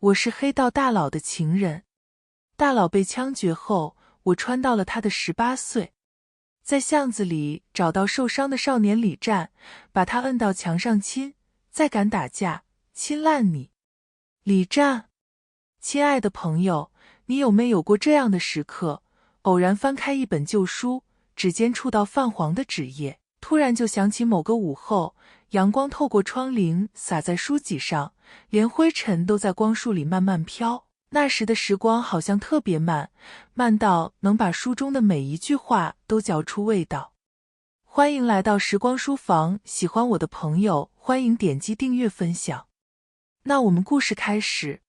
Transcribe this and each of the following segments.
我是黑道大佬的情人。大佬被枪决后，我穿到了他的18岁，在巷子里找到受伤的少年李战，把他摁到墙上亲，再敢打架，亲烂你。李战，亲爱的朋友，你有没有过这样的时刻，偶然翻开一本旧书，指尖触到泛黄的纸页，突然就想起某个午后，阳光透过窗棂洒在书籍上，连灰尘都在光束里慢慢飘。那时的时光好像特别慢，慢到能把书中的每一句话都嚼出味道。欢迎来到时光书房，喜欢我的朋友欢迎点击订阅分享。那我们故事开始。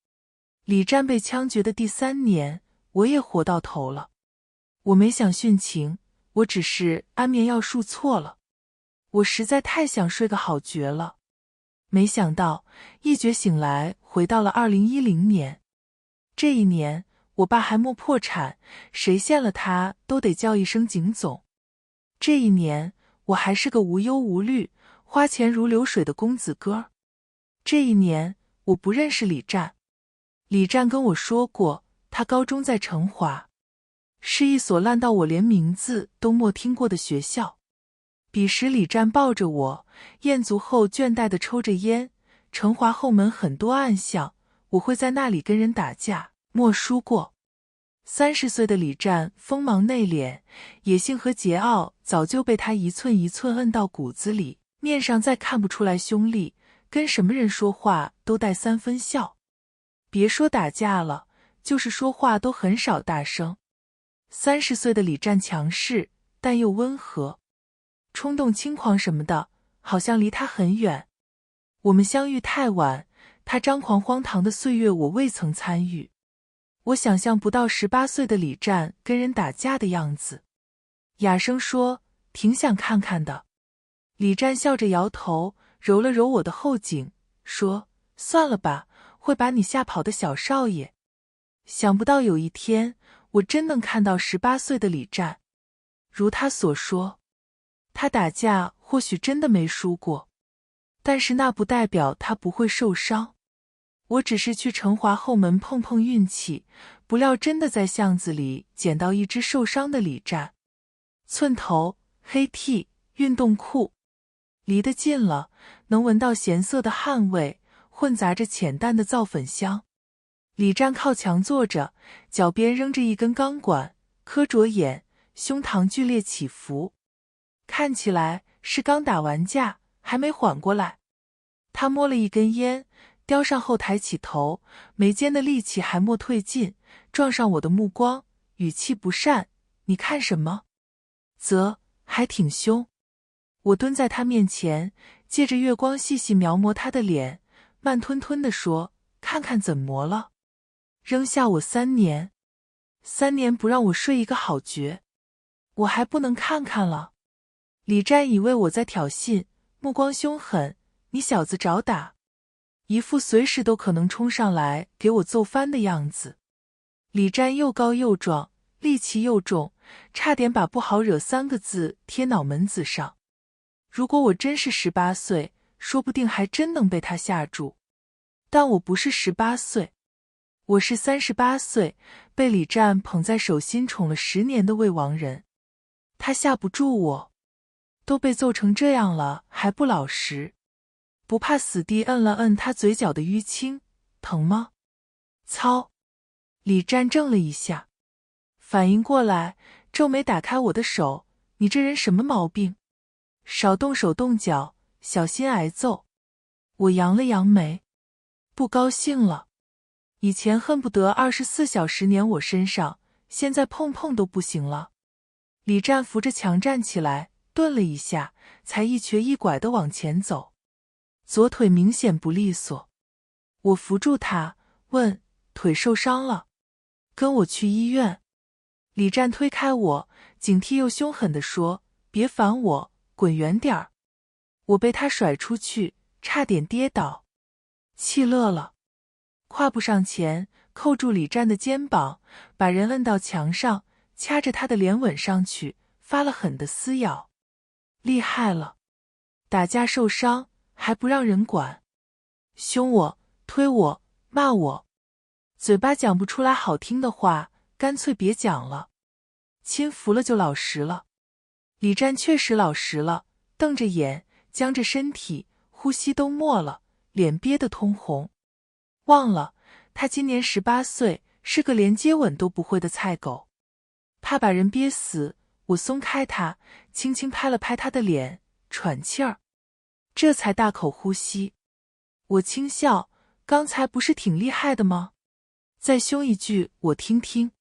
李战被枪决的第3年，我也活到头了。我没想殉情，我只是安眠药输错了。我实在太想睡个好觉了。没想到一觉醒来，回到了2010年。这一年，我爸还没破产，谁陷了他都得叫一声警总。这一年，我还是个无忧无虑、花钱如流水的公子哥。这一年，我不认识李战。李战跟我说过，他高中在成华，是一所烂到我连名字都没听过的学校。彼时李战抱着我，咽足后倦怠地抽着烟。成华后门很多暗巷，我会在那里跟人打架，没输过。30岁的李战锋芒内敛，野性和桀骜早就被他一寸一寸摁到骨子里，面上再看不出来凶厉，跟什么人说话都带3分笑。别说打架了，就是说话都很少大声。30岁的李战强势，但又温和，冲动轻狂什么的，好像离他很远。我们相遇太晚，他张狂荒唐的岁月我未曾参与。我想象不到18岁的李战跟人打架的样子。哑声说，挺想看看的。李战笑着摇头，揉了揉我的后颈，说，算了吧，会把你吓跑的小少爷。想不到有一天，我真能看到18岁的李战。如他所说，他打架或许真的没输过，但是那不代表他不会受伤。我只是去成华后门碰碰运气，不料真的在巷子里捡到一只受伤的李战。寸头，黑 T， 运动裤。离得近了，能闻到咸涩的汗味，混杂着浅淡的皂粉香。李战靠墙坐着，脚边扔着一根钢管，磕着眼，胸膛剧烈起伏，看起来是刚打完架，还没缓过来。他摸了一根烟，叼上后抬起头，眉间的戾气还没退尽，撞上我的目光，语气不善，你看什么？还挺凶。我蹲在他面前，借着月光细细描摹他的脸，慢吞吞地说，看看怎么了？扔下我3年，3年不让我睡一个好觉，我还不能看看了？李战以为我在挑衅，目光凶狠，你小子找打，一副随时都可能冲上来给我揍翻的样子。李战又高又壮，力气又重，差点把不好惹3个字贴脑门子上。如果我真是18岁，说不定还真能被他吓住。但我不是18岁，我是38岁，被李战捧在手心宠了10年的未亡人。他吓不住我，都被揍成这样了还不老实，不怕死地摁了摁他嘴角的淤青，疼吗？操！李战怔了一下，反应过来，皱眉打开我的手，你这人什么毛病？少动手动脚，小心挨揍。我扬了扬眉，不高兴了。以前恨不得24小时粘我身上，现在碰碰都不行了。李战扶着墙站起来，顿了一下，才一瘸一拐地往前走，左腿明显不利索。我扶住他，问，腿受伤了？跟我去医院。李战推开我，警惕又凶狠地说，别烦我，滚远点儿。我被他甩出去，差点跌倒。气乐了，跨步上前，扣住李战的肩膀，把人摁到墙上，掐着他的脸吻上去，发了狠的撕咬。厉害了，打架受伤还不让人管，凶我，推我，骂我，嘴巴讲不出来好听的话，干脆别讲了。亲服了就老实了。李战确实老实了，瞪着眼，僵着身体，呼吸都没了，脸憋得通红。忘了，他今年18岁，是个连接吻都不会的菜狗。怕把人憋死，我松开他，轻轻拍了拍他的脸，喘气儿，这才大口呼吸。我轻笑，刚才不是挺厉害的吗？再凶一句，我听听。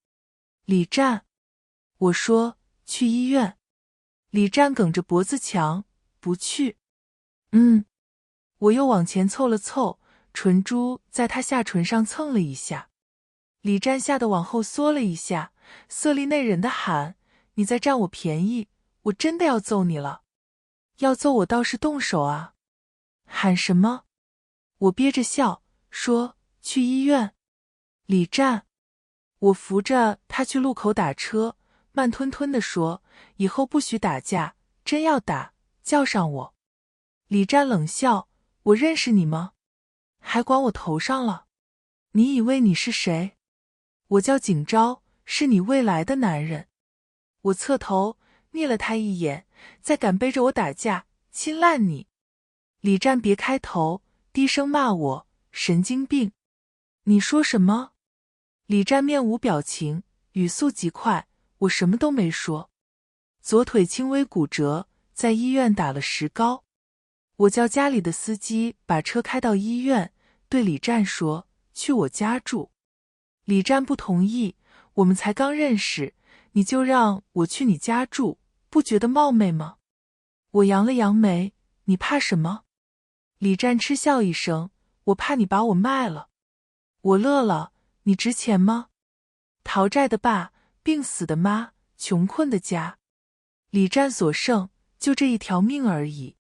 李战，我说，去医院。李战梗着脖子强，不去。我又往前凑了凑，唇珠在他下唇上蹭了一下。李战吓得往后缩了一下，色厉内荏地喊：你再占我便宜，我真的要揍你了。要揍我倒是动手啊。喊什么？我憋着笑说，去医院。李战，我扶着他去路口打车，慢吞吞地说，以后不许打架，真要打，叫上我。李战冷笑，我认识你吗？还管我头上了？你以为你是谁？我叫景昭，是你未来的男人。我侧头睨了他一眼，再敢背着我打架，亲烂你。李战别开头，低声骂我，神经病。你说什么？李战面无表情，语速极快，我什么都没说。左腿轻微骨折，在医院打了石膏。我叫家里的司机把车开到医院，对李战说，去我家住。李战不同意，我们才刚认识，你就让我去你家住，不觉得冒昧吗？我扬了扬眉，你怕什么？李战嗤笑一声，我怕你把我卖了。我乐了，你值钱吗？讨债的爸，病死的妈，穷困的家。李战所剩，就这一条命而已。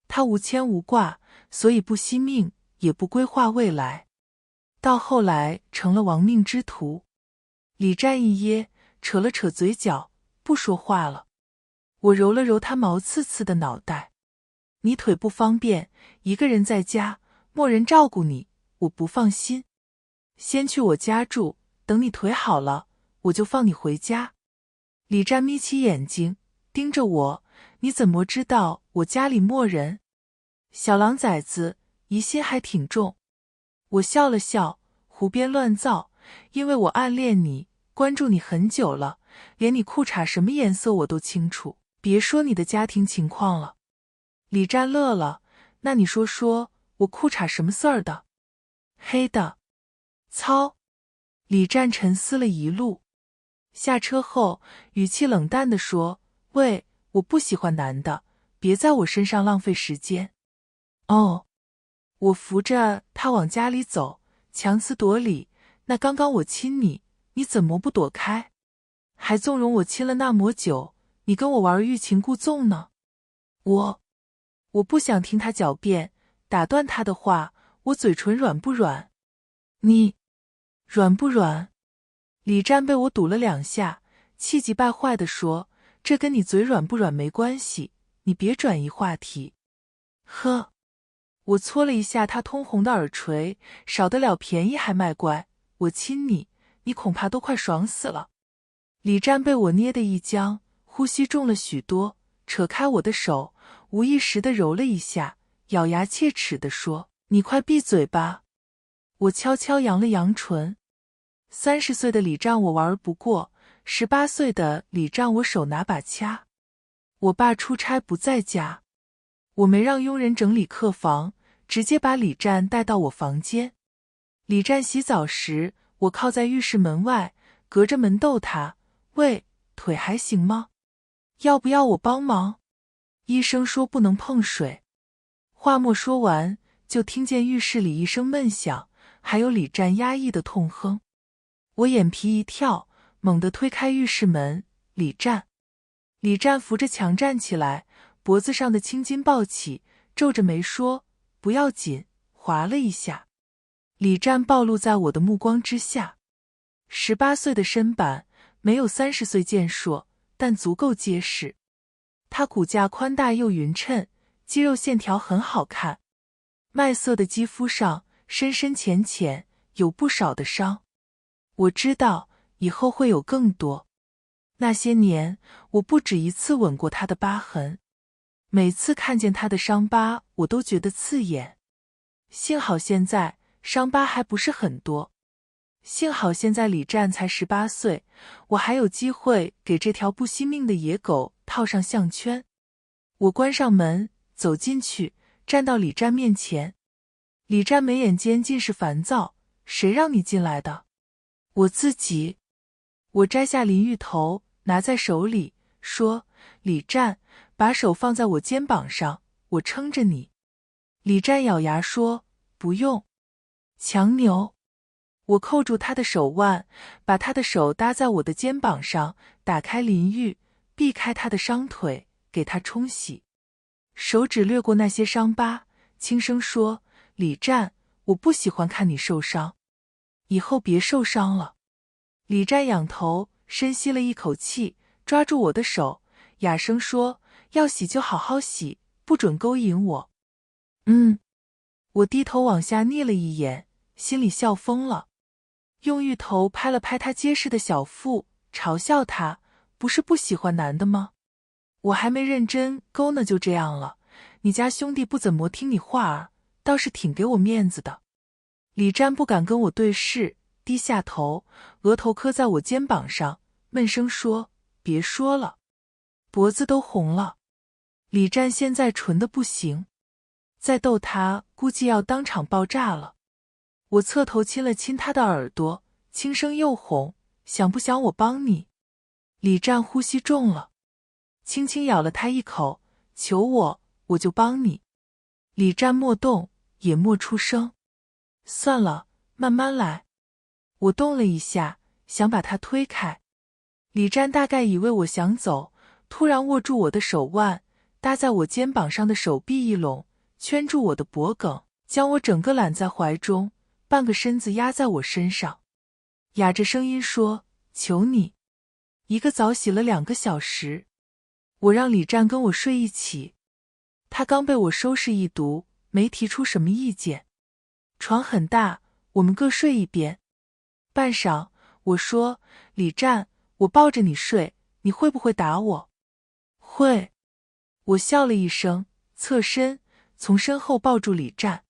他无牵无挂，所以不惜命，也不规划未来。到后来成了亡命之徒。李战一噎，扯了扯嘴角，不说话了。我揉了揉他毛刺刺的脑袋。你腿不方便，一个人在家，没人照顾你，我不放心。先去我家住，等你腿好了，我就放你回家。李战眯起眼睛，盯着我，你怎么知道我家里没人？小狼崽子，疑心还挺重。我笑了笑，胡编乱造，因为我暗恋你，关注你很久了，连你裤衩什么颜色我都清楚，别说你的家庭情况了。李战乐了，那你说说我裤衩什么色儿的？黑的。操！李战沉思了一路，下车后语气冷淡地说，喂，我不喜欢男的，别在我身上浪费时间。哦。我扶着他往家里走，强词夺理，那刚刚我亲你，你怎么不躲开？还纵容我亲了那么久，你跟我玩欲擒故纵呢？我不想听他狡辩，打断他的话，我嘴唇软不软？你软不软？李战被我堵了2下，气急败坏地说，这跟你嘴软不软没关系，你别转移话题。呵。我搓了一下他通红的耳垂，少得了便宜还卖乖，我亲你，你恐怕都快爽死了。李战被我捏得一僵，呼吸重了许多，扯开我的手，无意识地揉了一下，咬牙切齿地说，你快闭嘴吧。我悄悄扬了扬唇。30岁的李战我玩不过，18岁的李战我手拿把掐。我爸出差不在家，我没让佣人整理客房，直接把李战带到我房间。李战洗澡时，我靠在浴室门外，隔着门逗他，喂，腿还行吗？要不要我帮忙？医生说不能碰水。话没说完，就听见浴室里一声闷响，还有李战压抑的痛哼。我眼皮一跳，猛地推开浴室门，李战。李战扶着墙站起来，脖子上的青筋暴起，皱着眉说，不要紧，划了一下。李战暴露在我的目光之下。18岁的身板，没有30岁健硕，但足够结实。他骨架宽大又匀称，肌肉线条很好看。麦色的肌肤上深深浅浅，有不少的伤。我知道以后会有更多。那些年，我不止一次吻过他的疤痕，每次看见他的伤疤，我都觉得刺眼。幸好现在伤疤还不是很多，幸好现在李战才18岁，我还有机会给这条不惜命的野狗套上项圈。我关上门，走进去，站到李战面前。李战眉眼间尽是烦躁，谁让你进来的？我自己。我摘下淋浴头，拿在手里，说：李战，把手放在我肩膀上，我撑着你。李战咬牙说：不用。强牛。我扣住他的手腕，把他的手搭在我的肩膀上，打开淋浴，避开他的伤腿，给他冲洗。手指掠过那些伤疤，轻声说：李战，我不喜欢看你受伤，以后别受伤了。李战仰头深吸了一口气，抓住我的手，哑声说：要洗就好好洗，不准勾引我。我低头往下睨了一眼，心里笑疯了，用浴头拍了拍他结实的小腹，嘲笑他：不是不喜欢男的吗？我还没认真勾呢，就这样了。你家兄弟不怎么听你话儿，倒是挺给我面子的。李战不敢跟我对视，低下头，额头磕在我肩膀上，闷声说：别说了。脖子都红了。李战现在纯的不行，再逗他估计要当场爆炸了。我侧头亲了亲他的耳朵，轻声又哄：想不想我帮你？李战呼吸重了，轻轻咬了他一口：求我，我就帮你。李战莫动，也莫出声。算了，慢慢来。我动了一下，想把他推开。李战大概以为我想走，突然握住我的手腕，搭在我肩膀上的手臂一拢，圈住我的脖颈，将我整个揽在怀中，半个身子压在我身上，哑着声音说：求你。一个早洗了2个小时。我让李战跟我睡一起，他刚被我收拾一毒，没提出什么意见。床很大，我们各睡一边。半晌，我说：李战，我抱着你睡，你会不会打我？会。我笑了一声，侧身从身后抱住李战。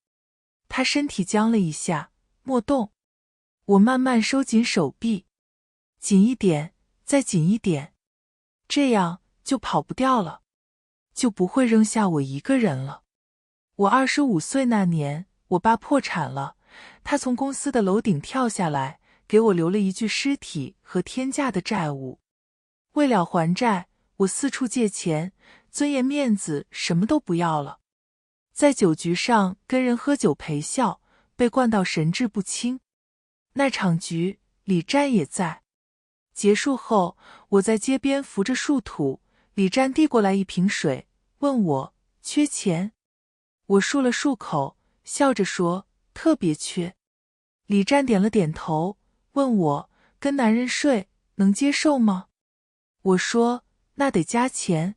他身体僵了一下，莫动。我慢慢收紧手臂，紧一点，再紧一点，这样就跑不掉了，就不会扔下我一个人了。我25岁那年，我爸破产了，他从公司的楼顶跳下来，给我留了一具尸体和天价的债务。为了还债，我四处借钱，尊严面子什么都不要了。在酒局上跟人喝酒陪笑，被灌到神志不清。那场局，李战也在。结束后，我在街边扶着树土，李战递过来一瓶水，问我缺钱。我漱了漱口，笑着说特别缺。李战点了点头，问我跟男人睡能接受吗？我说那得加钱。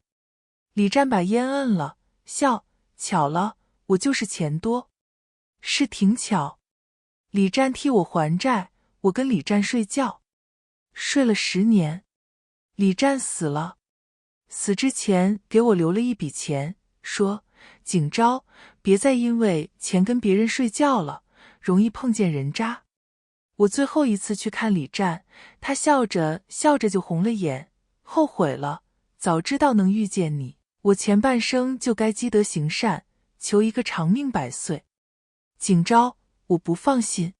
李战把烟摁了，笑：巧了，我就是钱多。是挺巧。李战替我还债，我跟李战睡觉，睡了10年。李战死了，死之前给我留了一笔钱，说：景昭，别再因为钱跟别人睡觉了，容易碰见人渣。我最后一次去看李战，他笑着笑着就红了眼，后悔了，早知道能遇见你，我前半生就该积德行善，求一个长命100岁。景昭，我不放心。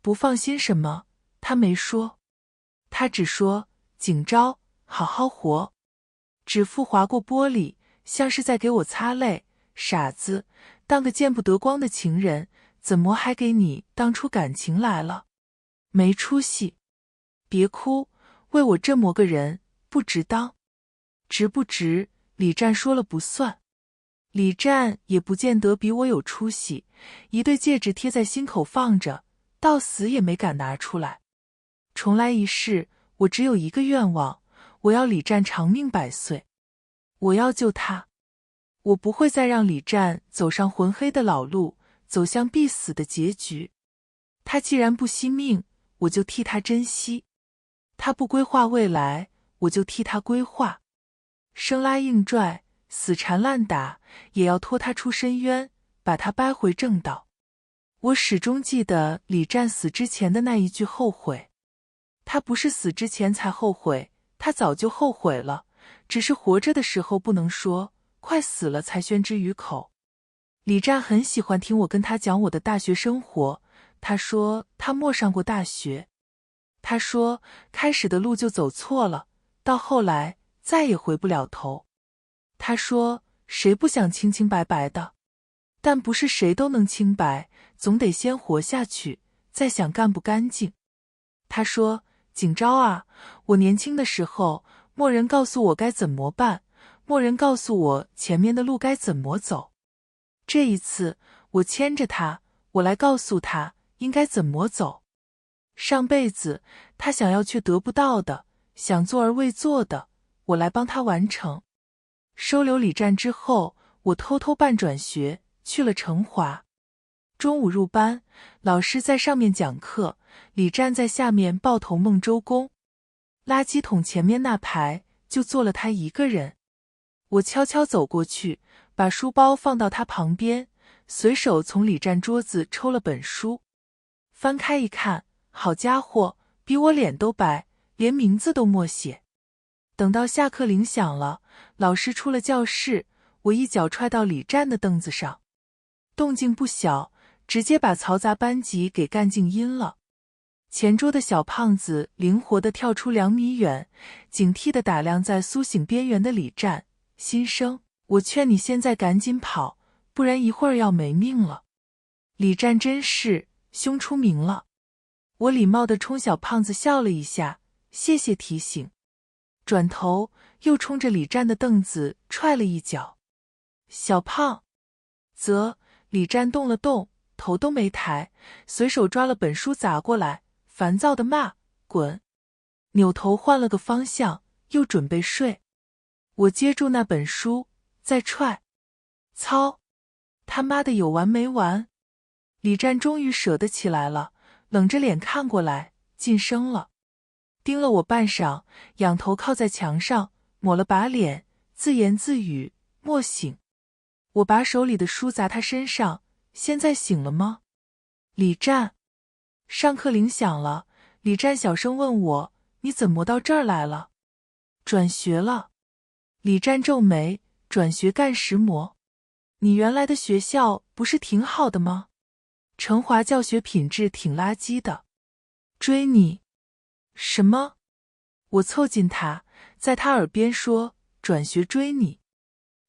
不放心什么？他没说。他只说：景昭，好好活。指腹划过玻璃，像是在给我擦泪。傻子，当个见不得光的情人，怎么还给你当出感情来了？没出息。别哭，为我这么个人，不值当。值不值，李战说了不算。李战也不见得比我有出息，一对戒指贴在心口放着，到死也没敢拿出来。重来一世，我只有一个愿望，我要李战长命100岁。我要救他。我不会再让李战走上浑黑的老路，走向必死的结局。他既然不惜命，我就替他珍惜；他不规划未来，我就替他规划。生拉硬拽，死缠烂打，也要拖他出深渊，把他掰回正道。我始终记得李湛死之前的那一句后悔。他不是死之前才后悔，他早就后悔了，只是活着的时候不能说，快死了才宣之于口。李湛很喜欢听我跟他讲我的大学生活，他说他没上过大学。他说开始的路就走错了，到后来再也回不了头。他说谁不想清清白白的，但不是谁都能清白，总得先活下去，再想干不干净。他说景昭啊，我年轻的时候，没人告诉我该怎么办，没人告诉我前面的路该怎么走。这一次，我牵着他，我来告诉他应该怎么走。上辈子他想要却得不到的，想做而未做的，我来帮他完成。收留李湛之后，我偷偷办转学，去了成华。中午入班，老师在上面讲课，李湛在下面抱头梦周公。垃圾桶前面那排就坐了他一个人。我悄悄走过去，把书包放到他旁边，随手从李湛桌子抽了本书，翻开一看，好家伙，比我脸都白，连名字都默写。等到下课铃响了，老师出了教室，我一脚踹到李湛的凳子上，动静不小，直接把嘈杂班级给干静音了。前桌的小胖子灵活地跳出2米远，警惕地打量在苏醒边缘的李湛，心生我劝你现在赶紧跑，不然一会儿要没命了。李湛真是凶出名了。我礼貌地冲小胖子笑了一下，谢谢提醒。转头又冲着李湛的凳子踹了一脚。小胖则李湛动了动，头都没抬，随手抓了本书砸过来，烦躁地骂滚，扭头换了个方向，又准备睡。我接住那本书，再踹。操！他妈的有完没完？李湛终于舍得起来了，冷着脸看过来，噤声了，盯了我半晌，仰头靠在墙上，抹了把脸，自言自语：莫醒。我把手里的书砸他身上，现在醒了吗？李湛。上课铃响了，李湛小声问我：你怎么到这儿来了？转学了。李湛皱眉：转学干什么？你原来的学校不是挺好的吗？成华教学品质挺垃圾的。追你？什么？我凑近他，在他耳边说：转学追你。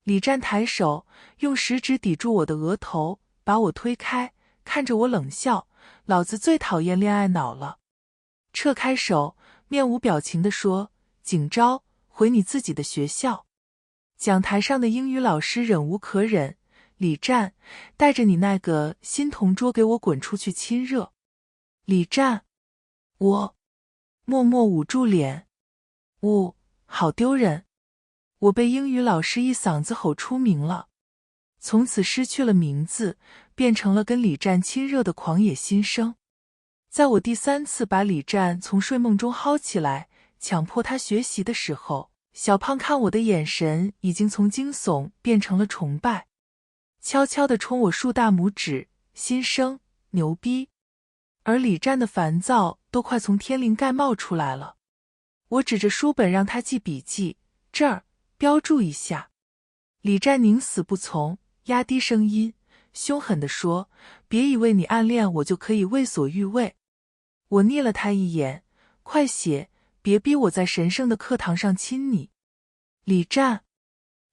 李湛抬手，用食指抵住我的额头，把我推开，看着我冷笑：老子最讨厌恋爱脑了。撤开手，面无表情地说：景昭，回你自己的学校。讲台上的英语老师忍无可忍：李湛，带着你那个新同桌给我滚出去亲热。李湛。我默默捂住脸，好丢人。我被英语老师一嗓子吼出名了，从此失去了名字，变成了跟李湛亲热的狂野新生。在我第3次把李湛从睡梦中薅起来，强迫他学习的时候，小胖看我的眼神已经从惊悚变成了崇拜，悄悄地冲我竖大拇指，心生牛逼。而李湛的烦躁都快从天灵盖冒出来了。我指着书本让他记笔记，这儿标注一下。李湛宁死不从，压低声音，凶狠地说：别以为你暗恋我就可以为所欲为。我睨了他一眼，快写，别逼我在神圣的课堂上亲你。李湛。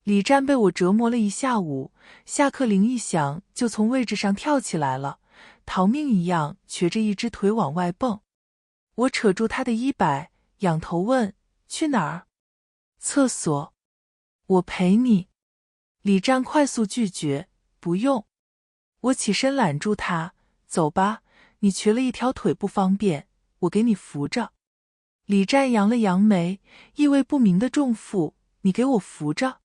李湛被我折磨了一下午，下课铃一响就从位置上跳起来了，逃命一样瘸着一只腿往外蹦。我扯住他的衣摆，仰头问：去哪儿？厕所。我陪你。李湛快速拒绝：不用。我起身揽住他：走吧，你瘸了一条腿不方便，我给你扶着。李湛扬了扬眉，意味不明的重负：你给我扶着。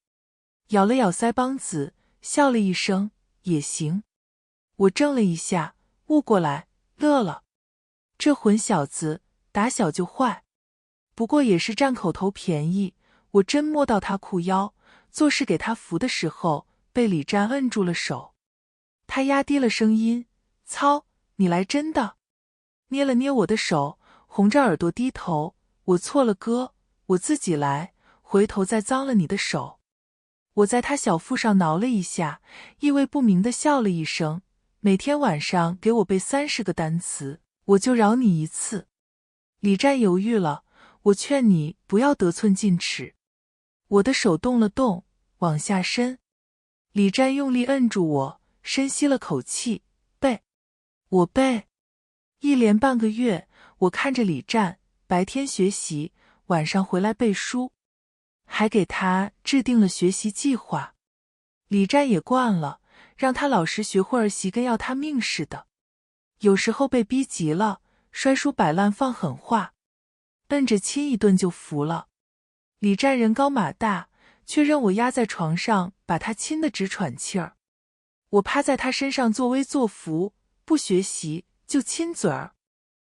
咬了咬腮帮子，笑了一声：也行。我怔了一下，悟过来，乐了。这混小子打小就坏，不过也是占口头便宜。我真摸到他裤腰，做事给他扶的时候，被李占摁住了手。他压低了声音：操，你来真的！捏了捏我的手，红着耳朵低头：我错了哥，我自己来，回头再脏了你的手。我在他小腹上挠了一下，意味不明地笑了一声。每天晚上给我背30个单词，我就饶你一次。李占犹豫了，我劝你不要得寸进尺。我的手动了动，往下伸。李占用力摁住我，深吸了口气，背。我背。一连半个月，我看着李占，白天学习，晚上回来背书，还给他制定了学习计划。李占也惯了，让他老实学会儿习，跟要他命似的。有时候被逼急了，摔书摆烂放狠话，摁着亲一顿就服了。李占人高马大，却任我压在床上，把他亲得直喘气儿。我趴在他身上作威作福，不学习就亲嘴儿。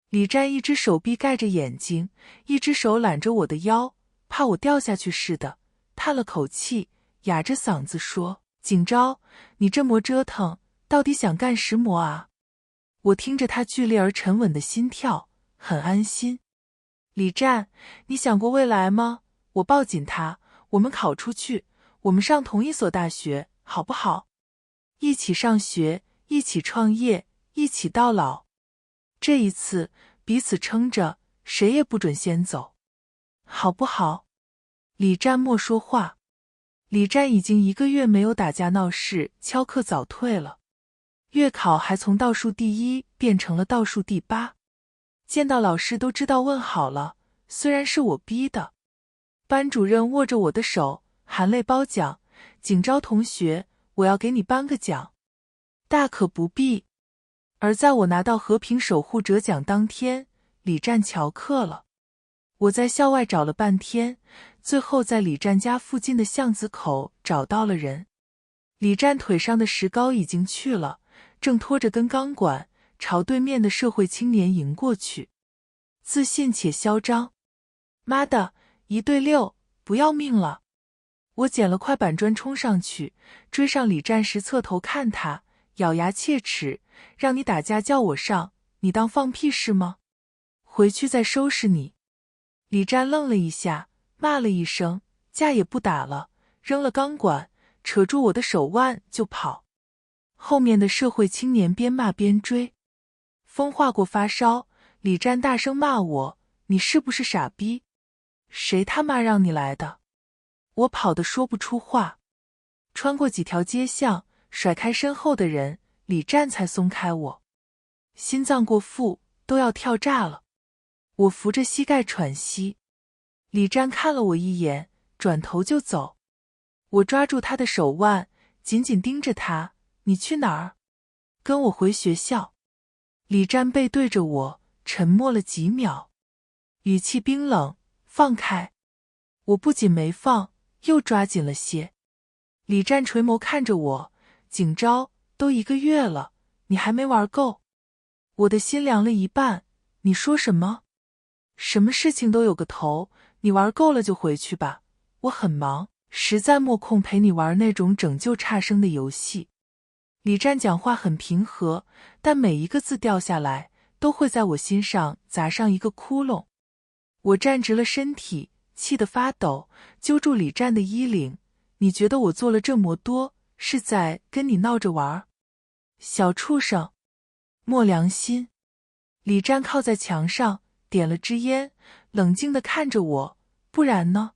李占一只手臂盖着眼睛，一只手揽着我的腰，怕我掉下去似的，叹了口气，哑着嗓子说：景昭，你这么折腾，到底想干什么啊？我听着他剧烈而沉稳的心跳，很安心。李占，你想过未来吗？我抱紧他，我们考出去，我们上同一所大学，好不好？一起上学，一起创业，一起到老。这一次，彼此撑着，谁也不准先走，好不好？李占莫说话。李占已经1个月没有打架闹事，翘课早退了。月考还从倒数第1变成了倒数第8。见到老师都知道问好了，虽然是我逼的。班主任握着我的手，含泪褒奖：景昭同学，我要给你颁个奖。大可不必。而在我拿到和平守护者奖当天，李占翘课了。我在校外找了半天，最后在李占家附近的巷子口找到了人。李占腿上的石膏已经去了，正拖着根钢管朝对面的社会青年迎过去，自信且嚣张。妈的，1对6，不要命了！我捡了块板砖冲上去，追上李占时侧头看他，咬牙切齿：让你打架叫我上，你当放屁是吗？回去再收拾你。李占愣了一下，骂了一声，架也不打了，扔了钢管，扯住我的手腕就跑。后面的社会青年边骂边追。风化过发烧，李占大声骂我：你是不是傻逼？谁他妈让你来的？我跑得说不出话。穿过几条街巷，甩开身后的人，李占才松开我。心脏过负，都要跳炸了。我扶着膝盖喘息。李占看了我一眼，转头就走。我抓住他的手腕，紧紧盯着他：你去哪儿？跟我回学校。李占背对着我，沉默了几秒，语气冰冷：放开。我不仅没放，又抓紧了些。李占垂眸看着我：景昭，都1个月了，你还没玩够。我的心凉了一半。你说什么？什么事情都有个头，你玩够了就回去吧，我很忙，实在没空陪你玩那种拯救差生的游戏。李占讲话很平和，但每一个字掉下来，都会在我心上砸上一个窟窿。我站直了身体，气得发抖，揪住李占的衣领：你觉得我做了这么多，是在跟你闹着玩？小畜生，没良心。李占靠在墙上，点了支烟，冷静地看着我：不然呢？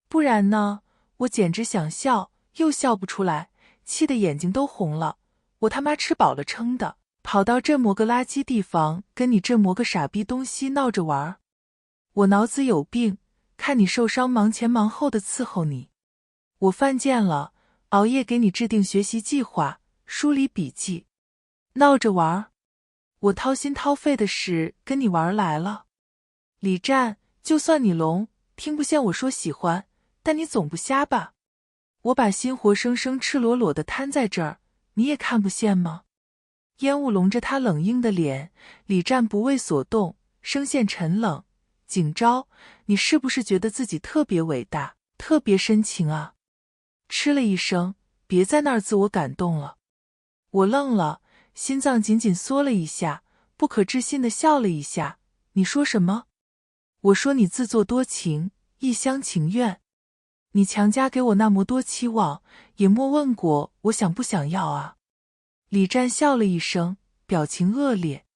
不然呢？我简直想笑，又笑不出来，气得眼睛都红了。我他妈吃饱了撑的，跑到这么个垃圾地方，跟你这么个傻逼东西闹着玩？我脑子有病，看你受伤忙前忙后的伺候你。我犯贱了，熬夜给你制定学习计划，梳理笔记，闹着玩。我掏心掏肺的事跟你玩来了。李占，就算你聋，听不见我说喜欢，但你总不瞎吧？我把心活生生赤裸裸的摊在这儿，你也看不见吗？烟雾笼着他冷硬的脸，李战不为所动，声线沉冷：“景昭，你是不是觉得自己特别伟大，特别深情啊？”嗤了一声：“别在那儿自我感动了。”我愣了，心脏紧紧缩了一下，不可置信地笑了一下：“你说什么？”我说：“你自作多情，一厢情愿。你强加给我那么多期望，也莫问过我想不想要啊。”李战笑了一声，表情恶劣：“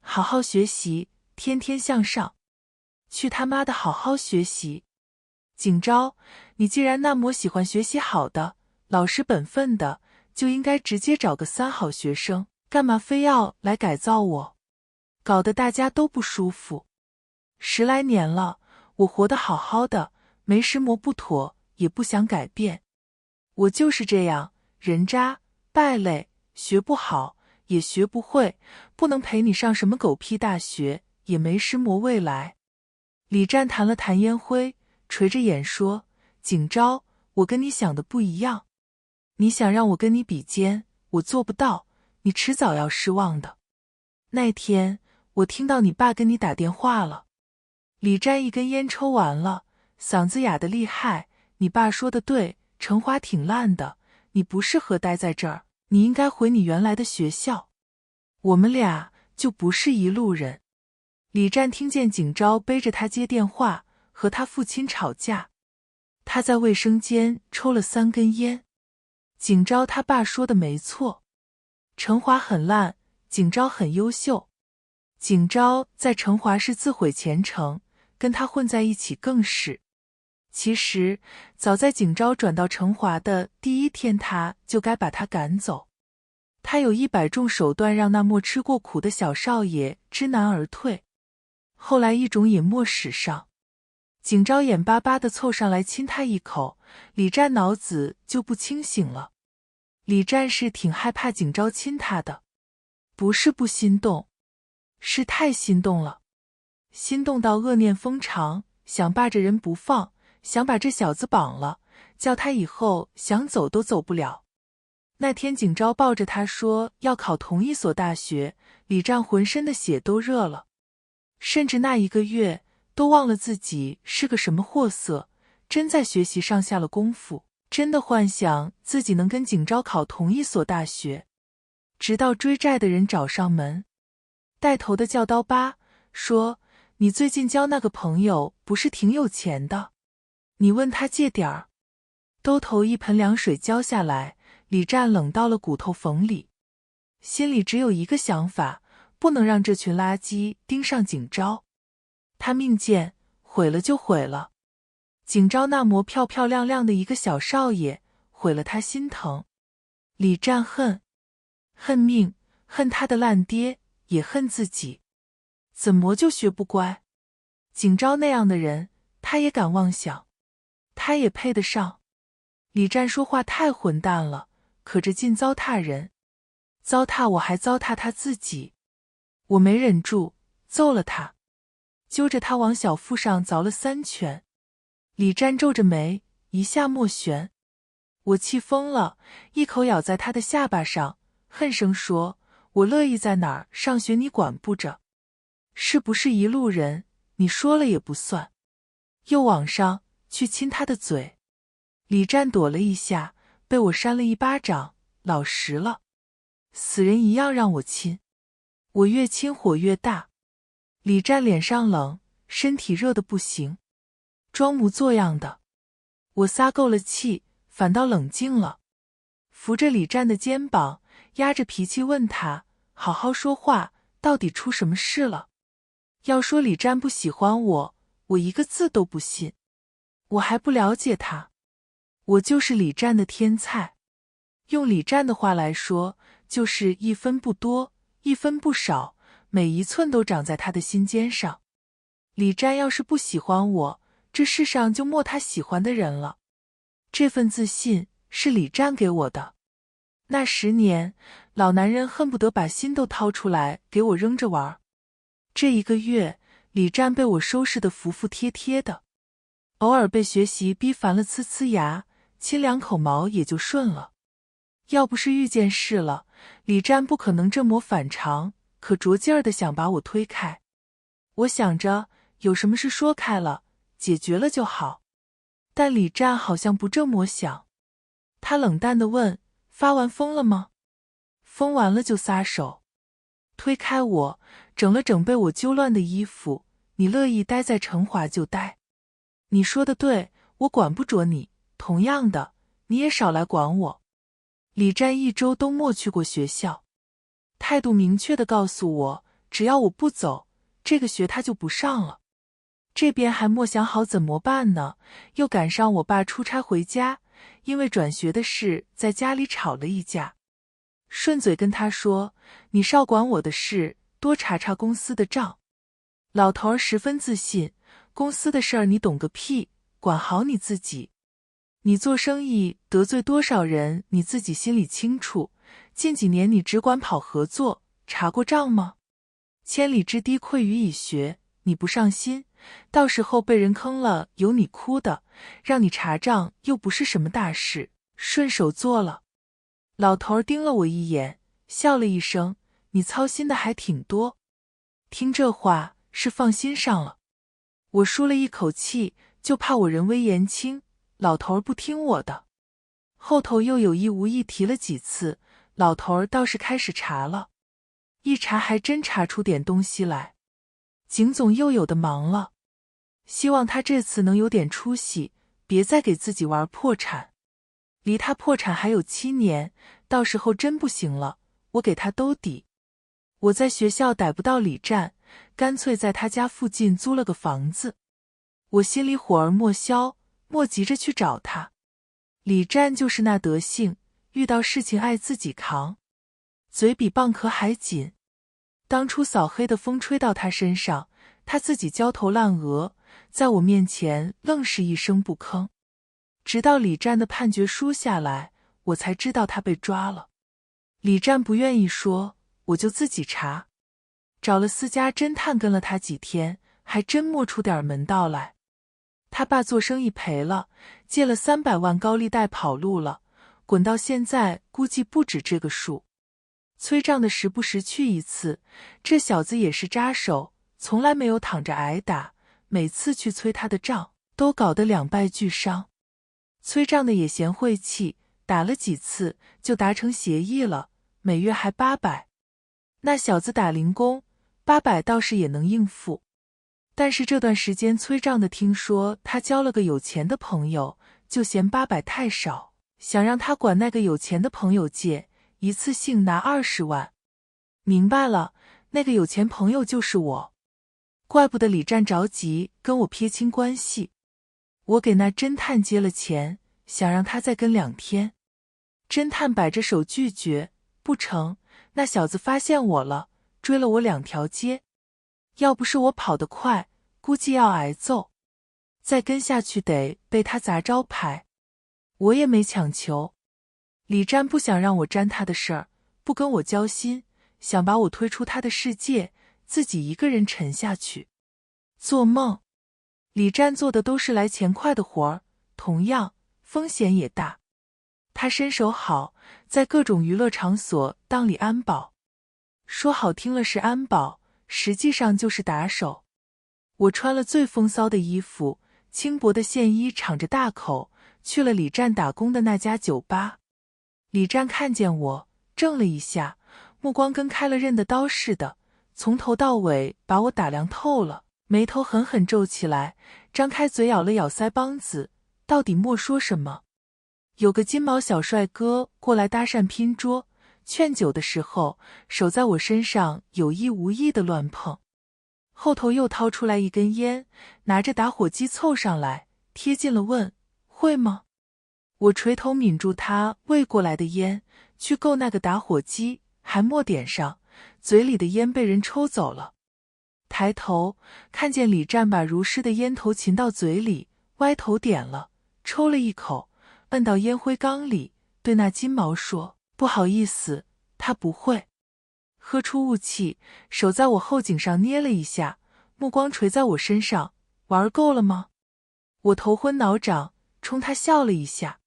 好好学习，天天向上。去他妈的好好学习！景昭，你既然那么喜欢学习好的、老实本分的，就应该直接找个3好学生，干嘛非要来改造我？搞得大家都不舒服。10来年了，我活得好好的，没什么不妥，也不想改变。我就是这样，人渣、败类，学不好，也学不会，不能陪你上什么狗屁大学，也没什么未来。”李战弹了弹烟灰，垂着眼说：“景昭，我跟你想的不一样。你想让我跟你比肩，我做不到，你迟早要失望的。那天，我听到你爸跟你打电话了。”李战一根烟抽完了，嗓子哑得厉害：“你爸说的对，成华挺烂的，你不适合待在这儿，你应该回你原来的学校。我们俩就不是一路人。”李战听见景昭背着他接电话，和他父亲吵架。他在卫生间抽了3根烟。景昭他爸说的没错，成华很烂，景昭很优秀。景昭在成华是自毁前程，跟他混在一起更是。其实早在景昭转到成华的第1天，他就该把他赶走。他有100种手段让那没吃过苦的小少爷知难而退。后来一种隐没史上，景昭眼巴巴地凑上来亲他一口，李战脑子就不清醒了。李战是挺害怕景昭亲他的，不是不心动，是太心动了，心动到恶念疯长，想霸着人不放，想把这小子绑了，叫他以后想走都走不了。那天景昭抱着他说要考同一所大学，李战浑身的血都热了，甚至那1个月都忘了自己是个什么货色，真在学习上下了功夫，真的幻想自己能跟景昭考同一所大学。直到追债的人找上门，带头的叫刀疤，说：“你最近交那个朋友不是挺有钱的？你问他借点儿。”兜头一盆凉水浇下来，李战冷到了骨头缝里，心里只有一个想法，不能让这群垃圾盯上景昭。他命贱，毁了就毁了。景昭那么漂漂亮亮的一个小少爷，毁了他心疼。李战恨命，恨他的烂爹，也恨自己。怎么就学不乖？景昭那样的人，他也敢妄想？他也配得上？李战说话太混蛋了，可这尽糟蹋人，糟蹋我还糟蹋他自己。我没忍住，揍了他，揪着他往小腹上凿了3拳。李战皱着眉，一下莫旋。我气疯了，一口咬在他的下巴上，恨声说：“我乐意在哪儿上学你管不着，是不是一路人，你说了也不算。”又往上去亲他的嘴。李战躲了一下，被我扇了一巴掌，老实了，死人一样让我亲。我越亲火越大。李战脸上冷，身体热得不行，装模作样的。我撒够了气，反倒冷静了，扶着李战的肩膀，压着脾气问他：“好好说话，到底出什么事了？”要说李战不喜欢我，我一个字都不信。我还不了解他，我就是李战的天菜。用李战的话来说，就是1分不多，1分不少，每一寸都长在他的心尖上。李战要是不喜欢我，这世上就没他喜欢的人了。这份自信是李战给我的。那10年，老男人恨不得把心都掏出来给我扔着玩。这1个月，李战被我收拾得服服帖帖的，偶尔被学习逼烦了呲呲牙，亲2口毛也就顺了。要不是遇见事了，李战不可能这么反常，可着劲儿地想把我推开。我想着，有什么事说开了，解决了就好。但李战好像不这么想，他冷淡地问：发完疯了吗？疯完了就撒手。推开我，整了整被我揪乱的衣服，你乐意待在成华就待。你说的对，我管不着你，同样的，你也少来管我。李战一周都没去过学校，态度明确地告诉我，只要我不走，这个学他就不上了。这边还没想好怎么办呢，又赶上我爸出差回家，因为转学的事在家里吵了一架。顺嘴跟他说，你少管我的事，多查查公司的账。老头儿十分自信，公司的事儿你懂个屁，管好你自己。你做生意得罪多少人，你自己心里清楚。近几年你只管跑合作，查过账吗？千里之堤溃于蚁穴，你不上心，到时候被人坑了，有你哭的。让你查账又不是什么大事，顺手做了。老头儿盯了我一眼，笑了一声，你操心的还挺多。听这话是放心上了。我舒了一口气，就怕我人微言轻，老头儿不听我的。后头又有意无意提了几次，老头儿倒是开始查了。一查还真查出点东西来。景总又有的忙了，希望他这次能有点出息，别再给自己玩破产。离他破产还有7年，到时候真不行了，我给他兜底。我在学校逮不到李战，干脆在他家附近租了个房子。我心里火儿莫消，莫急着去找他。李战就是那德性，遇到事情爱自己扛，嘴比蚌壳还紧。当初扫黑的风吹到他身上，他自己焦头烂额，在我面前愣是一声不吭。直到李战的判决书下来，我才知道他被抓了。李战不愿意说，我就自己查。找了私家侦探跟了他几天，还真摸出点门道来。他爸做生意赔了，借了300万高利贷跑路了，滚到现在估计不止这个数。催账的时不时去一次，这小子也是扎手，从来没有躺着挨打，每次去催他的账，都搞得两败俱伤。催账的也嫌晦气，打了几次就达成协议了，每月还800。那小子打零工，800倒是也能应付。但是这段时间催账的听说他交了个有钱的朋友，就嫌800太少，想让他管那个有钱的朋友借，一次性拿20万。明白了，那个有钱朋友就是我。怪不得李战着急跟我撇清关系。我给那侦探接了钱，想让他再跟2天。侦探摆着手拒绝，不成，那小子发现我了，追了我2条街。要不是我跑得快，估计要挨揍。再跟下去得被他砸招牌。我也没强求。李战不想让我沾他的事儿，不跟我交心，想把我推出他的世界，自己一个人沉下去。做梦！李战做的都是来钱快的活儿，同样风险也大。他身手好，在各种娱乐场所当里安保。说好听了是安保，实际上就是打手。我穿了最风骚的衣服，轻薄的线衣敞着大口，去了李战打工的那家酒吧。李战看见我，怔了一下，目光跟开了刃的刀似的，从头到尾把我打量透了，眉头狠狠皱起来，张开嘴咬了咬腮帮子，到底莫说什么。有个金毛小帅哥过来搭讪拼桌，劝酒的时候，手在我身上有意无意的乱碰。后头又掏出来一根烟，拿着打火机凑上来，贴近了问，会吗？我垂头抿住他喂过来的烟，去够那个打火机，还没点上，嘴里的烟被人抽走了。抬头看见李战把如湿的烟头噙到嘴里，歪头点了，抽了一口，摁到烟灰缸里，对那金毛说，不好意思，他不会。喝出雾气，手在我后颈上捏了一下，目光垂在我身上，玩够了吗？我头昏脑胀，冲他笑了一下。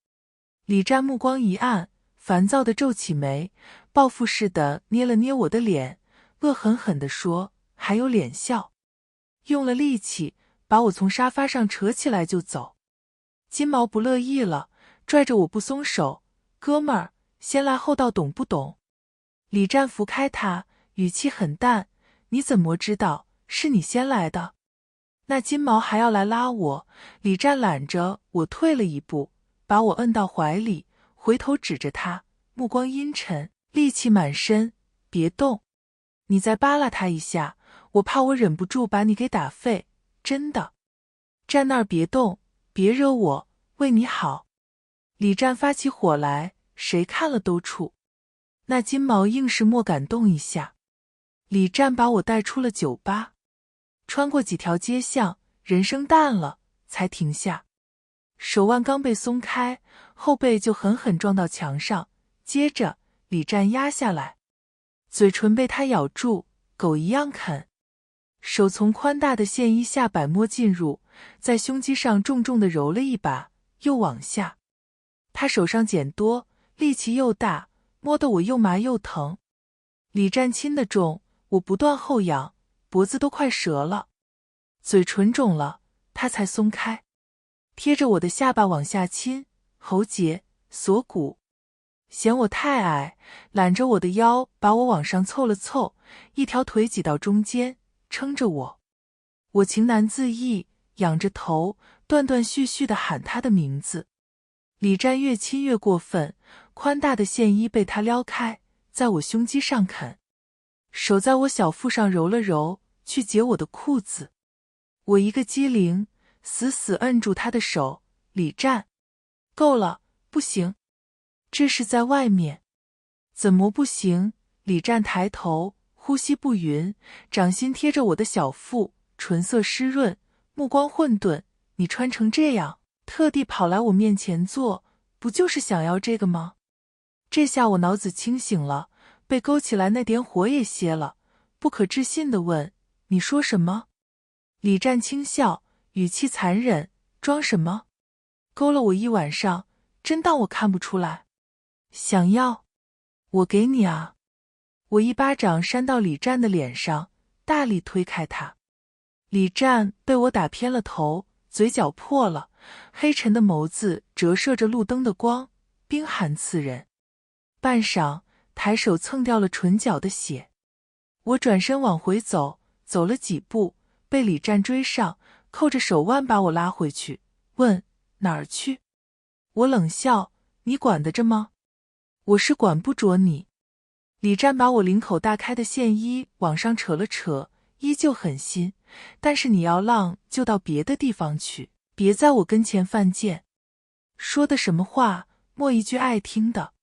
李战目光一暗，烦躁地皱起眉，报复似的捏了捏我的脸，恶狠狠地说：“还有脸笑！”用了力气把我从沙发上扯起来就走。金毛不乐意了，拽着我不松手：“哥们儿，先来后到，懂不懂？”李战扶开他，语气很淡：“你怎么知道是你先来的？”那金毛还要来拉我，李战揽着我退了一步，把我摁到怀里，回头指着他，目光阴沉，力气满身：“别动，你再扒拉他一下，我怕我忍不住把你给打废，真的。站那儿别动，别惹我，为你好。”李战发起火来，谁看了都怵。那金毛硬是莫敢动一下。李战把我带出了酒吧，穿过几条街巷，人声淡了，才停下。手腕刚被松开，后背就狠狠撞到墙上，接着李战压下来，嘴唇被他咬住，狗一样啃。手从宽大的线衣下摆摸进入，在胸肌上重重地揉了一把，又往下。他手上茧多，力气又大，摸得我又麻又疼。李战亲得重，我不断后仰，脖子都快折了，嘴唇肿了，他才松开，贴着我的下巴往下亲，喉结、锁骨。嫌我太矮，揽着我的腰把我往上凑了凑，一条腿挤到中间，撑着我。我情难自抑，仰着头，断断续续地喊他的名字。李战越亲越过分，宽大的线衣被他撩开，在我胸肌上啃，手在我小腹上揉了揉，去解我的裤子。我一个机灵，死死摁住他的手：“李战，够了，不行。”这是在外面。怎么不行？李战抬头，呼吸不匀，掌心贴着我的小腹，唇色湿润，目光混沌：“你穿成这样，特地跑来我面前坐，不就是想要这个吗？”这下我脑子清醒了，被勾起来那点火也歇了，不可置信地问：“你说什么？”李战轻笑，语气残忍：“装什么？勾了我一晚上，真当我看不出来？想要？我给你啊！”我一巴掌扇到李战的脸上，大力推开他。李战被我打偏了头，嘴角破了，黑沉的眸子折射着路灯的光，冰寒刺人。半晌，抬手蹭掉了唇角的血。我转身往回走，走了几步，被李战追上，扣着手腕把我拉回去，问：“哪儿去？”我冷笑：“你管得着吗？”“我是管不着你。”李战把我领口大开的线衣往上扯了扯，依旧狠心：“但是你要浪就到别的地方去，别在我跟前犯贱。”说的什么话，莫一句爱听的。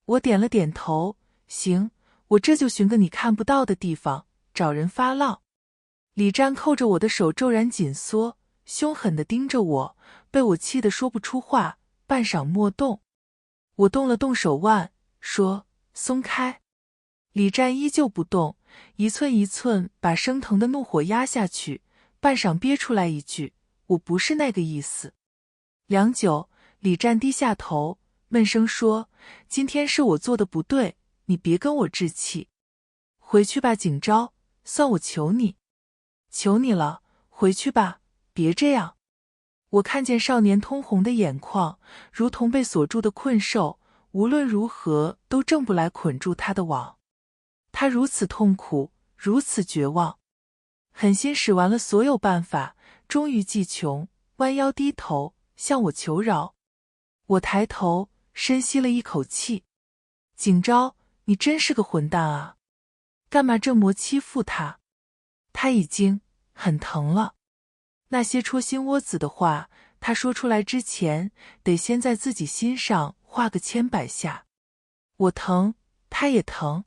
我点了点头：“行，我这就寻个你看不到的地方，找人发浪。”李战扣着我的手骤然紧缩，凶狠地盯着我，被我气得说不出话，半晌莫动。我动了动手腕，说：“松开。”李战依旧不动，一寸一寸把升腾的怒火压下去，半晌憋出来一句：“我不是那个意思。”良久，李战低下头，闷声说：“今天是我做的不对，你别跟我置气。回去吧，景昭，算我求你。求你了，回去吧，别这样。”我看见少年通红的眼眶，如同被锁住的困兽，无论如何都挣不来捆住他的网。他如此痛苦，如此绝望，狠心使完了所有办法，终于计穷，弯腰低头向我求饶。我抬头深吸了一口气：“景昭，你真是个混蛋啊！干嘛这么欺负他？他已经很疼了。”那些戳心窝子的话，他说出来之前，得先在自己心上画个千百下。我疼，他也疼，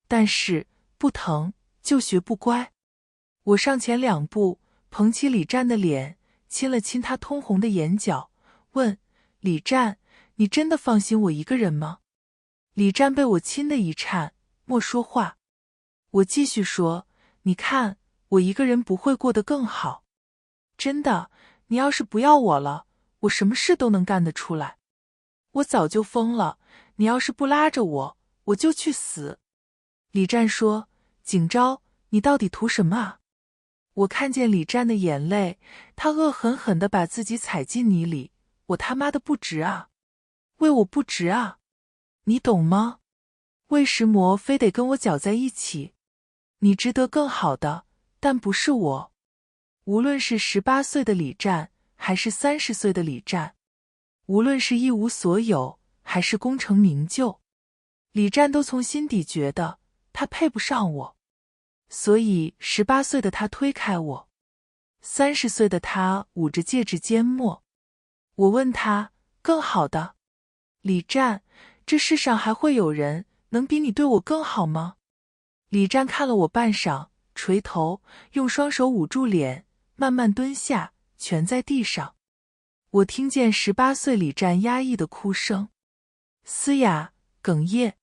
但是不疼就学不乖。我上前2步，捧起李战的脸，亲了亲他通红的眼角，问：“李战，你真的放心我一个人吗？”李战被我亲得一颤，莫说话。我继续说：“你看，我一个人不会过得更好。真的，你要是不要我了，我什么事都能干得出来。我早就疯了，你要是不拉着我，我就去死。李战说，景昭，你到底图什么啊？我看见李战的眼泪，他恶狠狠地把自己踩进泥里，我他妈的不值啊，为我不值啊，你懂吗？为石魔非得跟我搅在一起，你值得更好的，但不是我。无论是18岁的李战，还是30岁的李战，无论是一无所有，还是功成名就，李战都从心底觉得他配不上我。所以18岁的他推开我，30岁的他捂着戒指缄默。我问他，更好的？李战，这世上还会有人能比你对我更好吗？李战看了我半晌，垂头，用双手捂住脸，慢慢蹲下，蜷在地上。我听见18岁李战压抑的哭声，嘶哑，哽咽。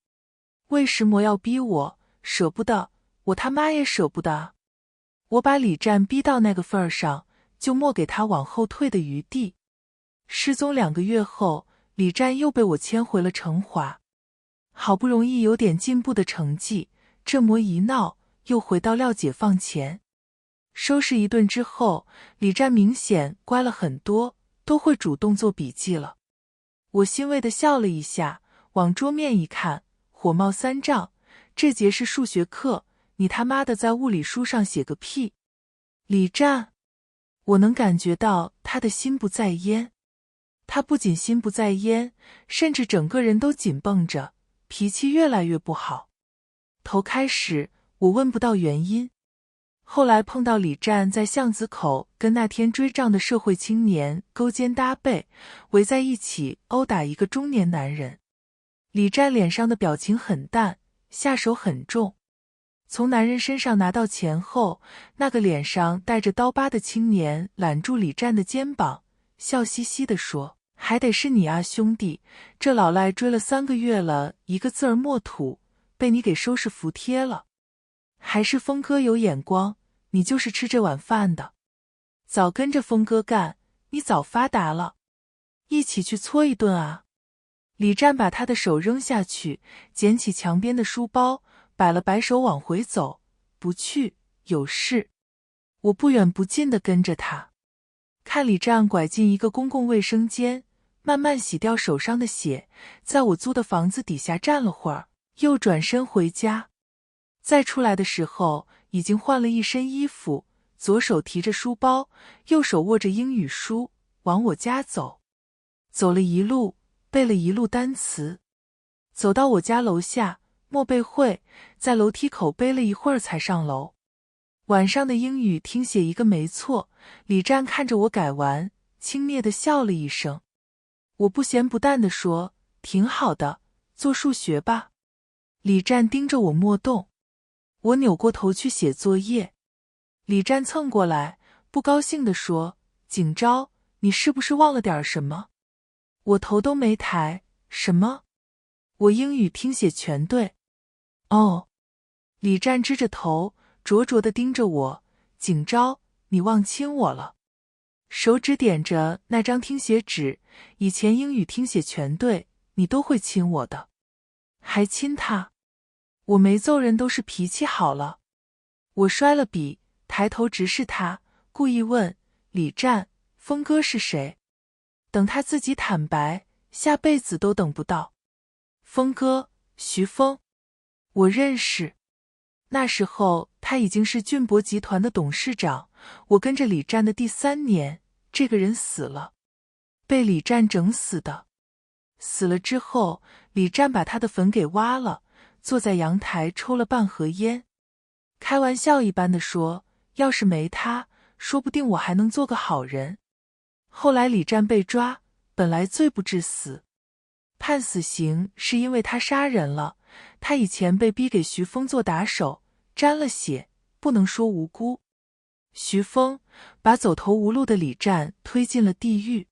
为什么要逼我？舍不得，我他妈也舍不得。我把李战逼到那个份儿上，就莫给他往后退的余地。失踪2个月后，李战又被我牵回了成华。好不容易有点进步的成绩，这么一闹，又回到撂解放前。收拾一顿之后，李战明显乖了很多，都会主动做笔记了。我欣慰地笑了一下，往桌面一看，火冒三丈，这节是数学课，你他妈的在物理书上写个屁！李战，我能感觉到他的心不在焉。他不仅心不在焉，甚至整个人都紧绷着，脾气越来越不好。头开始我问不到原因，后来碰到李战在巷子口跟那天追账的社会青年勾肩搭背，围在一起殴打一个中年男人。李战脸上的表情很淡，下手很重。从男人身上拿到钱后，那个脸上带着刀疤的青年揽住李战的肩膀，笑嘻嘻地说，还得是你啊，兄弟，这老赖追了3个月了，一个字儿没吐，被你给收拾服帖了。还是峰哥有眼光，你就是吃这碗饭的。早跟着峰哥干，你早发达了。一起去搓一顿啊！李战把他的手扔下去，捡起墙边的书包，摆了摆手往回走，不去，有事。我不远不近地跟着他，看李战拐进一个公共卫生间，慢慢洗掉手上的血，在我租的房子底下站了会儿，又转身回家。再出来的时候，已经换了一身衣服，左手提着书包，右手握着英语书，往我家走。走了一路，背了一路单词。走到我家楼下，默背会，在楼梯口背了一会儿才上楼。晚上的英语听写一个没错，李战看着我改完，轻蔑地笑了一声。我不咸不淡地说，挺好的，做数学吧。李战盯着我默动。我扭过头去写作业。李战蹭过来，不高兴地说，景昭，你是不是忘了点什么？我头都没抬，什么？我英语听写全对。哦。李战支着头，灼灼地盯着我，景昭，你忘亲我了。手指点着那张听写纸，以前英语听写全对，你都会亲我的。还亲他？我没揍人都是脾气好了。我摔了笔，抬头直视他，故意问，李战，峰哥是谁？等他自己坦白，下辈子都等不到。峰哥，徐峰，我认识。那时候他已经是俊博集团的董事长，我跟着李战的第3年，这个人死了，被李战整死的。死了之后，李战把他的坟给挖了，坐在阳台抽了半盒烟，开玩笑一般的说，要是没他，说不定我还能做个好人。后来李战被抓，本来罪不至死，判死刑是因为他杀人了，他以前被逼给徐峰做打手，沾了血，不能说无辜。徐峰把走投无路的李战推进了地狱。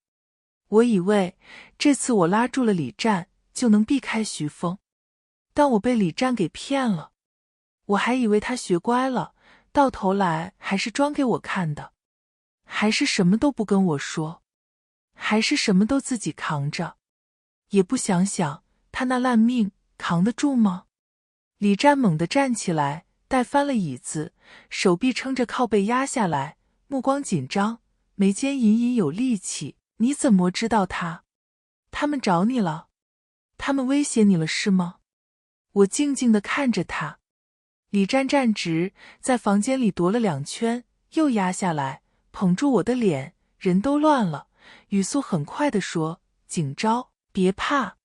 我以为这次我拉住了李战就能避开徐峰，但我被李战给骗了。我还以为他学乖了，到头来还是装给我看的，还是什么都不跟我说，还是什么都自己扛着，也不想想他那烂命扛得住吗？李战猛地站起来，带翻了椅子，手臂撑着靠背压下来，目光紧张，眉间隐隐有力气。你怎么知道他们找你了？他们威胁你了是吗？我静静地看着他。李战站直，在房间里踱了2圈，又压下来，捧住我的脸，人都乱了，语速很快地说：景昭，别怕，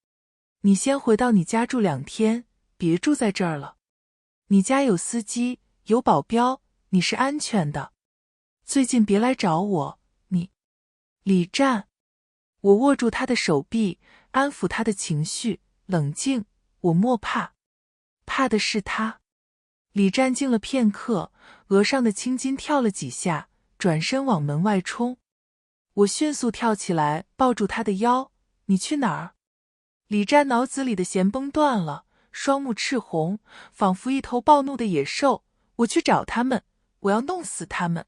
你先回到你家住2天，别住在这儿了。你家有司机，有保镖，你是安全的。最近别来找我，你。李战，我握住他的手臂，安抚他的情绪，冷静，我莫怕，怕的是他。李战静了片刻，额上的青筋跳了几下，转身往门外冲。我迅速跳起来，抱住他的腰。你去哪儿？李战脑子里的弦绷断了，双目赤红，仿佛一头暴怒的野兽。我去找他们，我要弄死他们。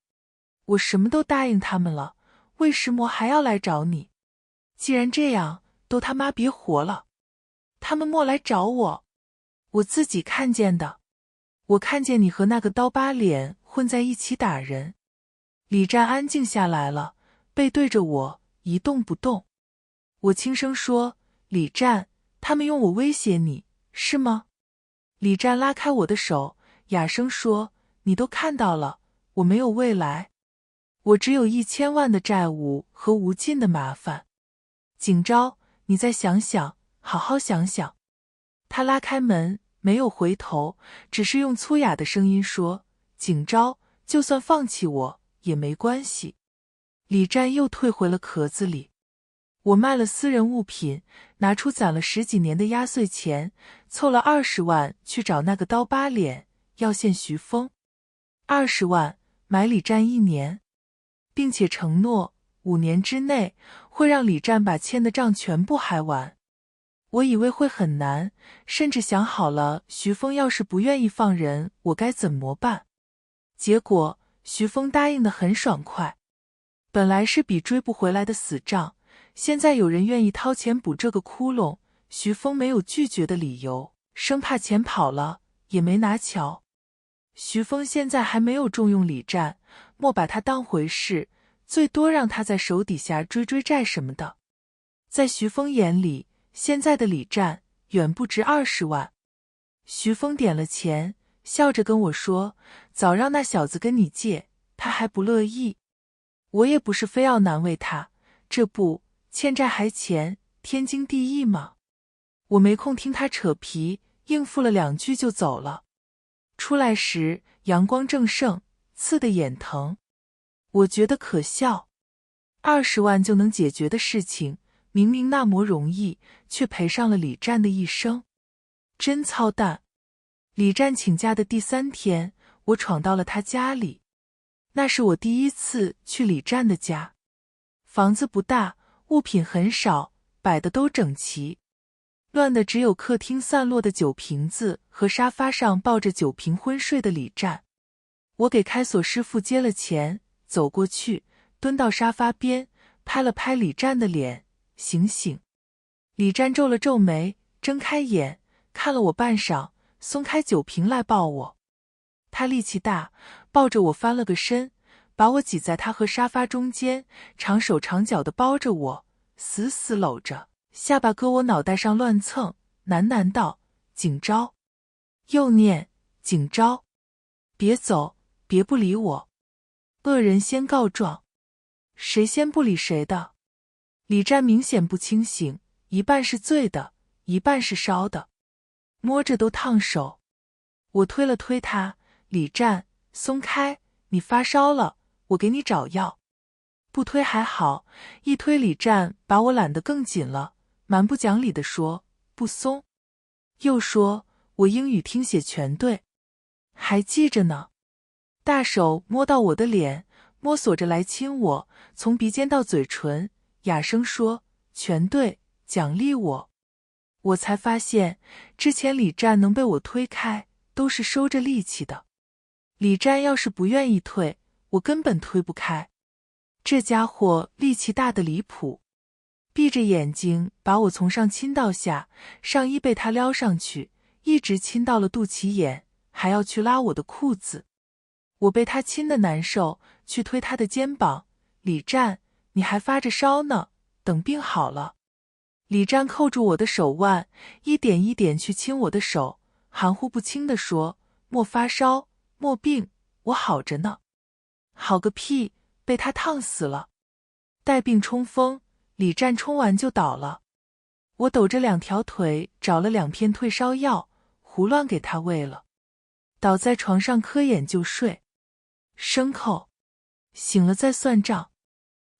我什么都答应他们了，为什么还要来找你？既然这样，都他妈别活了。他们莫来找我，我自己看见的。我看见你和那个刀疤脸混在一起打人。李战安静下来了，背对着我，一动不动。我轻声说：李战，他们用我威胁你，是吗？李战拉开我的手，哑声说：你都看到了，我没有未来，我只有1000万的债务和无尽的麻烦。景昭，你再想想，好好想想。他拉开门，没有回头，只是用粗哑的声音说：景昭，就算放弃我也没关系。李战又退回了壳子里。我卖了私人物品，拿出攒了10几年的压岁钱，凑了20万去找那个刀疤脸，要见徐峰。20万买李战1年，并且承诺5年之内会让李战把欠的账全部还完。我以为会很难，甚至想好了徐峰要是不愿意放人，我该怎么办。结果徐峰答应得很爽快。本来是笔追不回来的死账，现在有人愿意掏钱补这个窟窿，徐峰没有拒绝的理由，生怕钱跑了也没拿瞧。徐峰现在还没有重用李战，莫把他当回事，最多让他在手底下追债什么的。在徐峰眼里，现在的李战远不值20万。徐峰点了钱，笑着跟我说：早让那小子跟你借，他还不乐意。我也不是非要难为他，这不欠债还钱，天经地义吗？我没空听他扯皮，应付了2句就走了。出来时阳光正盛，刺得眼疼。我觉得可笑，20万就能解决的事情，明明那么容易，却赔上了李战的一生，真操蛋。李战请假的第3天，我闯到了他家里。那是我第1次去李战的家。房子不大，物品很少，摆的都整齐，乱的只有客厅散落的酒瓶子和沙发上抱着酒瓶昏睡的李战。我给开锁师傅接了钱，走过去，蹲到沙发边，拍了拍李战的脸：醒醒。李战皱了皱眉，睁开眼，看了我半晌，松开酒瓶来抱我。他力气大，抱着我翻了个身，把我挤在他和沙发中间，长手长脚地包着我，死死搂着，下巴搁我脑袋上乱蹭，喃喃道：景昭。又念：景昭，别走，别不理我。恶人先告状。谁先不理谁的？李战明显不清醒，一半是醉的，一半是烧的，摸着都烫手。我推了推他：李战，松开，你发烧了，我给你找药。不推还好，一推李战把我揽得更紧了，蛮不讲理地说：不松。又说我英语听写全对，还记着呢。大手摸到我的脸，摸索着来亲我，从鼻尖到嘴唇，哑声说：全对，奖励我。我才发现，之前李战能被我推开，都是收着力气的。李战要是不愿意退，我根本推不开。这家伙力气大得离谱。闭着眼睛把我从上亲到下，上衣被他撩上去，一直亲到了肚脐眼，还要去拉我的裤子。我被他亲得难受，去推他的肩膀，李战，你还发着烧呢，等病好了。李战扣住我的手腕，一点一点去亲我的手，含糊不清地说，莫发烧，莫病，我好着呢。好个屁，被他烫死了。带病冲锋，李战冲完就倒了。我抖着2条腿找了2片退烧药，胡乱给他喂了，倒在床上磕眼就睡。牲口，醒了再算账。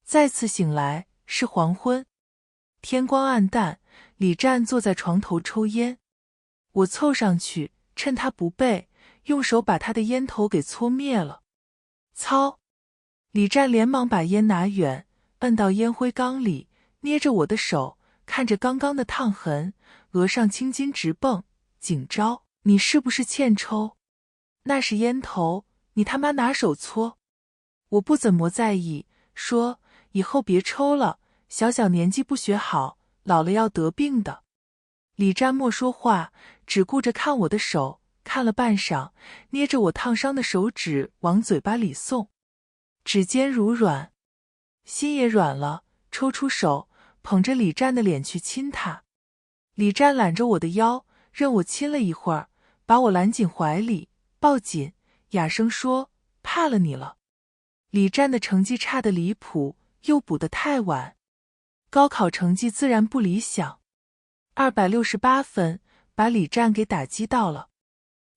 再次醒来是黄昏，天光暗淡，李战坐在床头抽烟。我凑上去，趁他不备，用手把他的烟头给搓灭了。操！李战连忙把烟拿远，摁到烟灰缸里，捏着我的手，看着刚刚的烫痕，额上青筋直蹦。景昭，你是不是欠抽？那是烟头，你他妈拿手搓。我不怎么在意，说以后别抽了，小小年纪不学好，老了要得病的。李战莫说话，只顾着看我的手，看了半晌，捏着我烫伤的手指往嘴巴里送，指尖如软，心也软了，抽出手，捧着李战的脸去亲他。李战揽着我的腰，任我亲了一会儿，把我揽进怀里，抱紧，哑声说，怕了你了。李战的成绩差得离谱，又补得太晚，高考成绩自然不理想，268分，把李战给打击到了。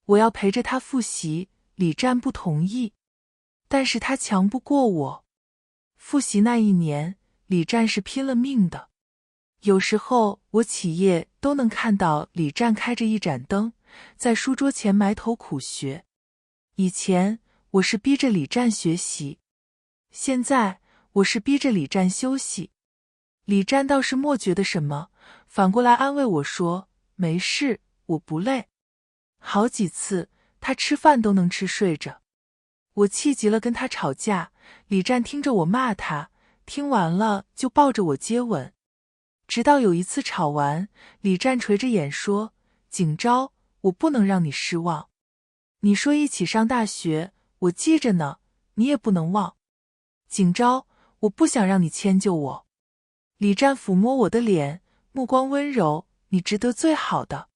我要陪着他复习，李战不同意，但是他强不过我。复习那一年，李战是拼了命的。有时候我起夜都能看到李战开着一盏灯，在书桌前埋头苦学。以前我是逼着李战学习，现在我是逼着李战休息。李战倒是莫觉得什么，反过来安慰我说，没事，我不累。好几次他吃饭都能吃睡着。我气急了跟他吵架，李战听着我骂他，听完了就抱着我接吻。直到有一次吵完，李战垂着眼说，景昭，我不能让你失望。你说一起上大学，我记着呢，你也不能忘。景昭，我不想让你迁就我。李战抚摸我的脸，目光温柔，你值得最好的。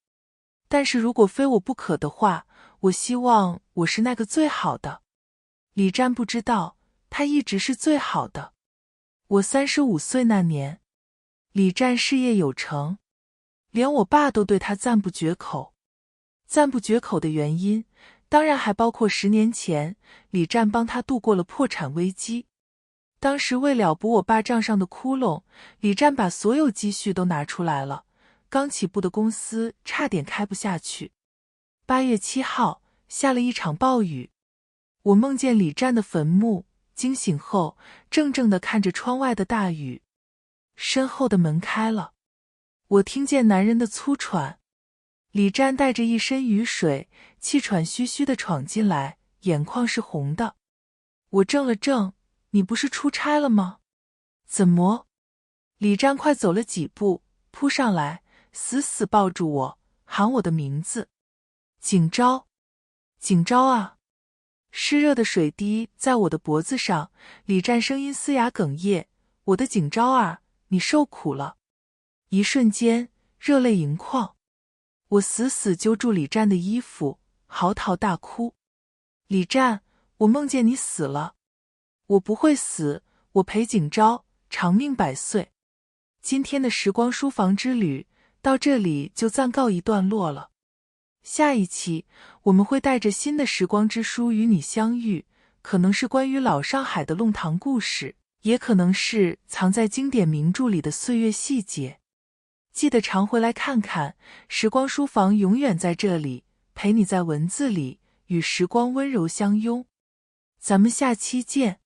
但是如果非我不可的话，我希望我是那个最好的。李战不知道，他一直是最好的。我35岁那年，李战事业有成，连我爸都对他赞不绝口。赞不绝口的原因，当然还包括10年前，李战帮他度过了破产危机。当时为了补我爸账上的窟窿，李战把所有积蓄都拿出来了，刚起步的公司差点开不下去。8月7号，下了一场暴雨。我梦见李战的坟墓，惊醒后，怔怔地看着窗外的大雨。身后的门开了，我听见男人的粗喘。李战带着一身雨水，气喘吁吁地闯进来，眼眶是红的。我怔了怔，你不是出差了吗？怎么？李战快走了几步，扑上来，死死抱住我，喊我的名字。景昭，景昭啊！湿热的水滴在我的脖子上，李战声音嘶哑哽咽，我的景昭儿，你受苦了。一瞬间，热泪盈眶。我死死揪住李战的衣服，嚎啕大哭。李战，我梦见你死了。我不会死，我陪景昭长命100岁。今天的时光书房之旅到这里就暂告一段落了。下一期我们会带着新的时光之书与你相遇，可能是关于老上海的弄堂故事，也可能是藏在经典名著里的岁月细节。记得常回来看看，时光书房永远在这里，陪你在文字里与时光温柔相拥。咱们下期见。